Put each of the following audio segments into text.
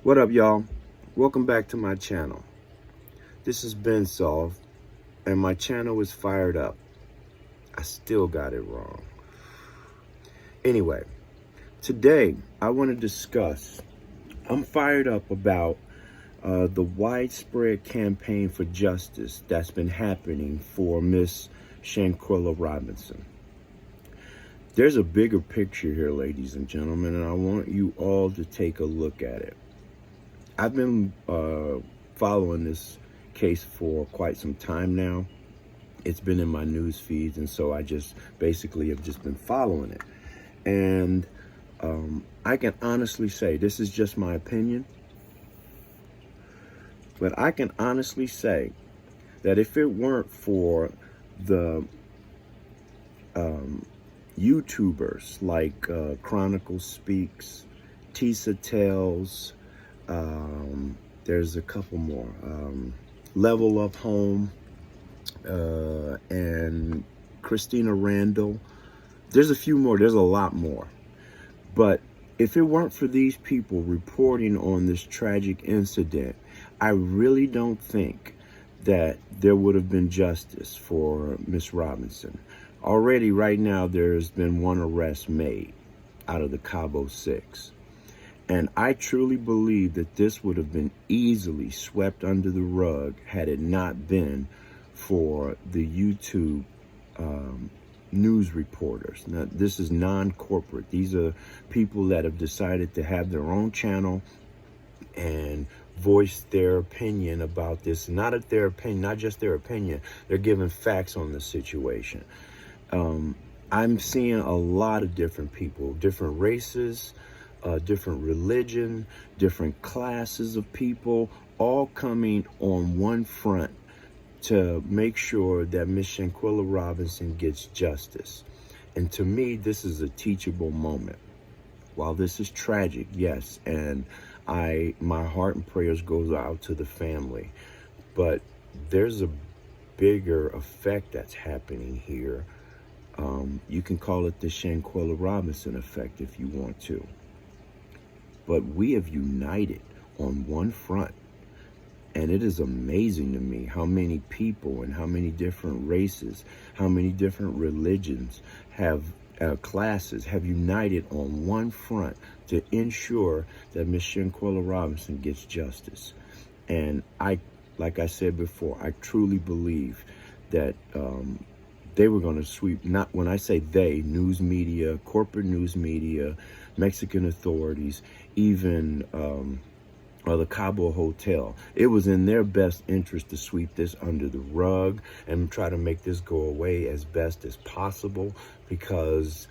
What up, y'all? Welcome back to my channel. This is Ben Solve, and my channel is fired up. I still got it wrong. Anyway, today I want to discuss, I'm fired up about the widespread campaign for justice that's been happening for Miss Shanquella Robinson. There's a bigger picture here, ladies and gentlemen, and I want you all to take a look at it. I've been following this case for quite some time now. It's been in my news feeds, and so I just basically have just been following it. And I can honestly say, this is just my opinion, but I can honestly say that if it weren't for the YouTubers like Chronicle Speaks, Tisa Tells, there's a couple more, Level Up Home, and Christina Randall. There's a few more, there's a lot more. But if it weren't for these people reporting on this tragic incident, I really don't think that there would have been justice for Miss Robinson. Already right now, there's been one arrest made out of the Cabo 6. And I truly believe that this would have been easily swept under the rug had it not been for the YouTube news reporters. Now, this is non-corporate. These are people that have decided to have their own channel and voice their opinion about this. Not their opinion, not just their opinion. They're giving facts on the situation. I'm seeing a lot of different people, different races, different religion, different classes of people, all coming on one front to make sure that Miss Shanquella Robinson gets justice. And to me, this is a teachable moment. While this is tragic, yes, and my heart and prayers goes out to the family, but there's a bigger effect that's happening here. You can call it the Shanquella Robinson effect if you want to. But we have united on one front. And it is amazing to me how many people and how many different races, how many different religions have classes have united on one front to ensure that Miss Shanquella Robinson gets justice. And like I said before, I truly believe that they were going to sweep, not when I say they, news media, corporate news media, Mexican authorities, even the Cabo Hotel. It was in their best interest to sweep this under the rug and try to make this go away as best as possible, because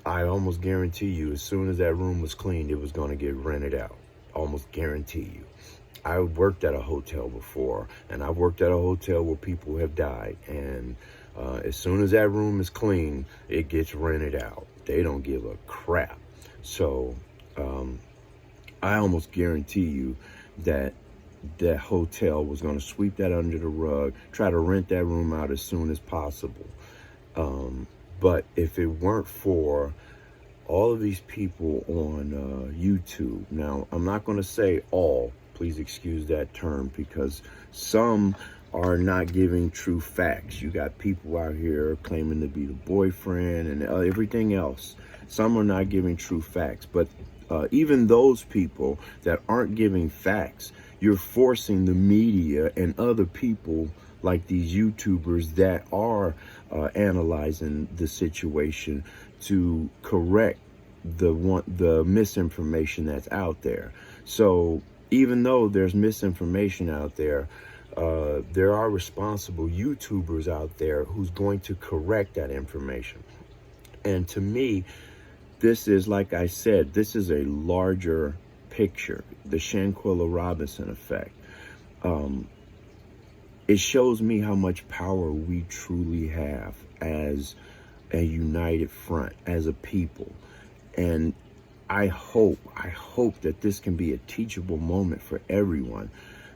I almost guarantee you, as soon as that room was cleaned, it was going to get rented out. Almost guarantee you. I worked at a hotel before, and I've worked at a hotel where people have died, and as soon as that room is clean, it gets rented out. They don't give a crap. So I almost guarantee you that that hotel was going to sweep that under the rug, try to rent that room out as soon as possible. But if it weren't for all of these people on YouTube, now I'm not going to say all, please excuse that term, because some are not giving true facts. You got people out here claiming to be the boyfriend and everything else. Some are not giving true facts, but even those people that aren't giving facts, you're forcing the media and other people like these YouTubers that are analyzing the situation to correct the misinformation that's out there. So even though there's misinformation out there are responsible YouTubers out there who's going to correct that information. And to me, this is, like I said, this is a larger picture, the Shanquella Robinson effect. It shows me how much power we truly have as a united front, as a people. And I hope that this can be a teachable moment for everyone,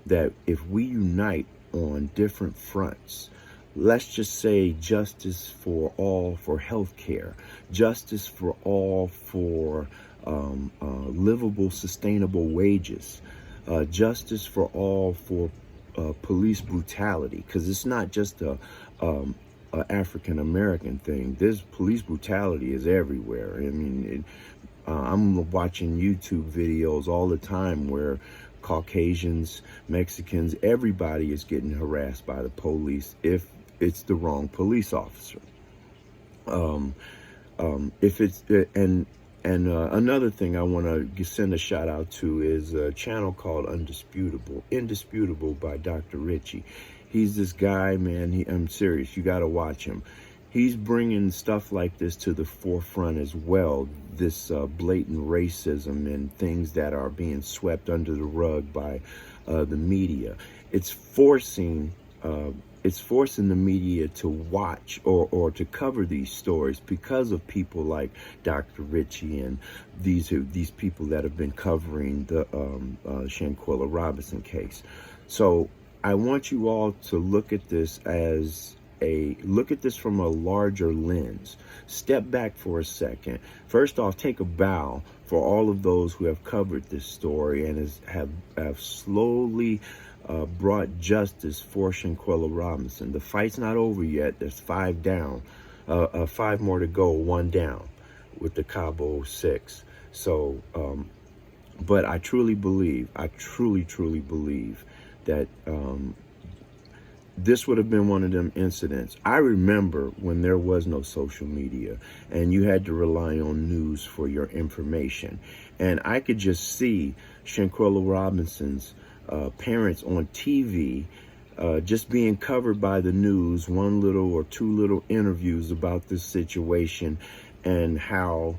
that if we unite on different fronts, let's just say justice for all for healthcare, justice for all for livable, sustainable wages, justice for all for police brutality, because it's not just a African American thing. This police brutality is everywhere. I mean, I'm watching YouTube videos all the time where Caucasians, Mexicans, everybody is getting harassed by the police if it's the wrong police officer. If it's and another thing I want to send a shout out to is a channel called Indisputable by Dr. Richey. He's this guy, man. I'm serious. You got to watch him. He's bringing stuff like this to the forefront as well. This blatant racism and things that are being swept under the rug by the media. It's forcing the media to watch or to cover these stories because of people like Dr. Richey and these people that have been covering the Shanquella Robinson case. So I want you all to look at this from a larger lens. Step back for a second. First off, take a bow for all of those who have covered this story and have slowly brought justice for Shanquella Robinson. The fight's not over yet. There's 5 down, 5 more to go, 1 down with the Cabo 6. So, but I truly believe that this would have been one of them incidents. I remember when there was no social media and you had to rely on news for your information. And I could just see Shanquella Robinson's parents on TV just being covered by the news, 1 little or 2 little interviews about this situation and how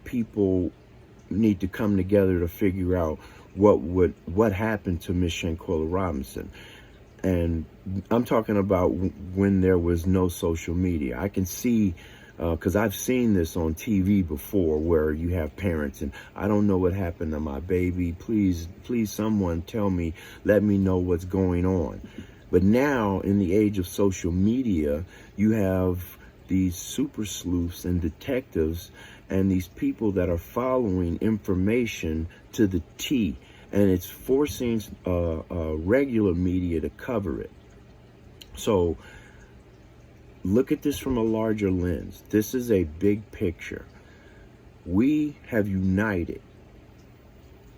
people need to come together to figure out what happened to Miss Shanquella Robinson. And I'm talking about when there was no social media. I can see, because I've seen this on TV before, where you have parents and I don't know what happened to my baby. Please, someone tell me, let me know what's going on. But now, in the age of social media, you have these super sleuths and detectives and these people that are following information to the T, and it's forcing regular media to cover it. So look at this from a larger lens. This is a big picture. We have united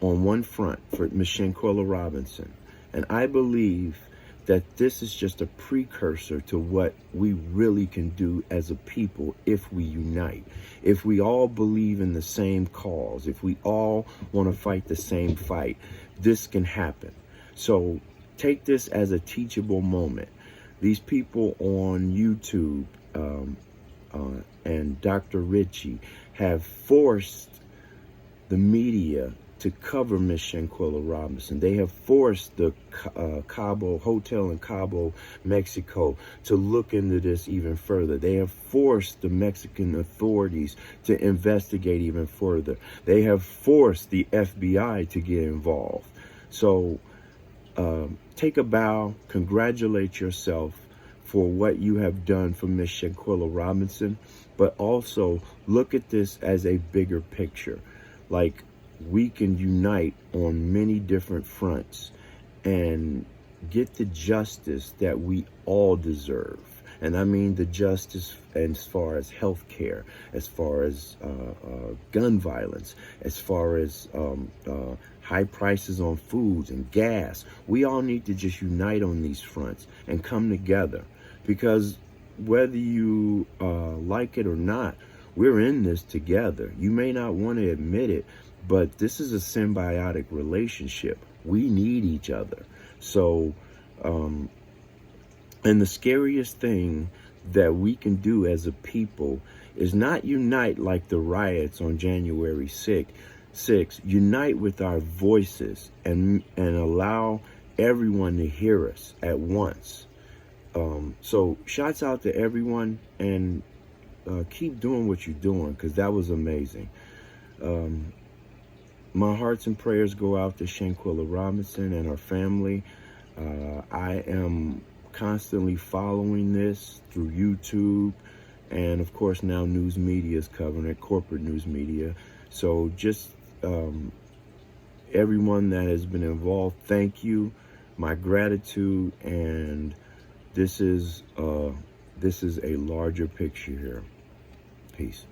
on one front for Ms. Shanquella Robinson, and I believe that this is just a precursor to what we really can do as a people if we unite. If we all believe in the same cause, if we all want to fight the same fight, this can happen. So take this as a teachable moment. These people on YouTube and Dr. Richey have forced the media to cover Miss Shanquella Robinson. They have forced the Cabo Hotel in Cabo, Mexico, to look into this even further. They have forced the Mexican authorities to investigate even further. They have forced the FBI to get involved. So take a bow, congratulate yourself for what you have done for Miss Shanquella Robinson, but also look at this as a bigger picture. Like, we can unite on many different fronts and get the justice that we all deserve. And I mean the justice as far as health care, as far as gun violence, as far as high prices on foods and gas. We all need to just unite on these fronts and come together, because whether you like it or not, we're in this together. You may not want to admit it, but this is a symbiotic relationship. We need each other. So, and the scariest thing that we can do as a people is not unite like the riots on January 6th. Unite with our voices and allow everyone to hear us at once. So shouts out to everyone, and keep doing what you're doing, because that was amazing. My hearts and prayers go out to Shanquella Robinson and her family. I am constantly following this through YouTube, and of course now news media is covering it, corporate news media. So just everyone that has been involved, thank you, my gratitude, and this is a larger picture here. Peace.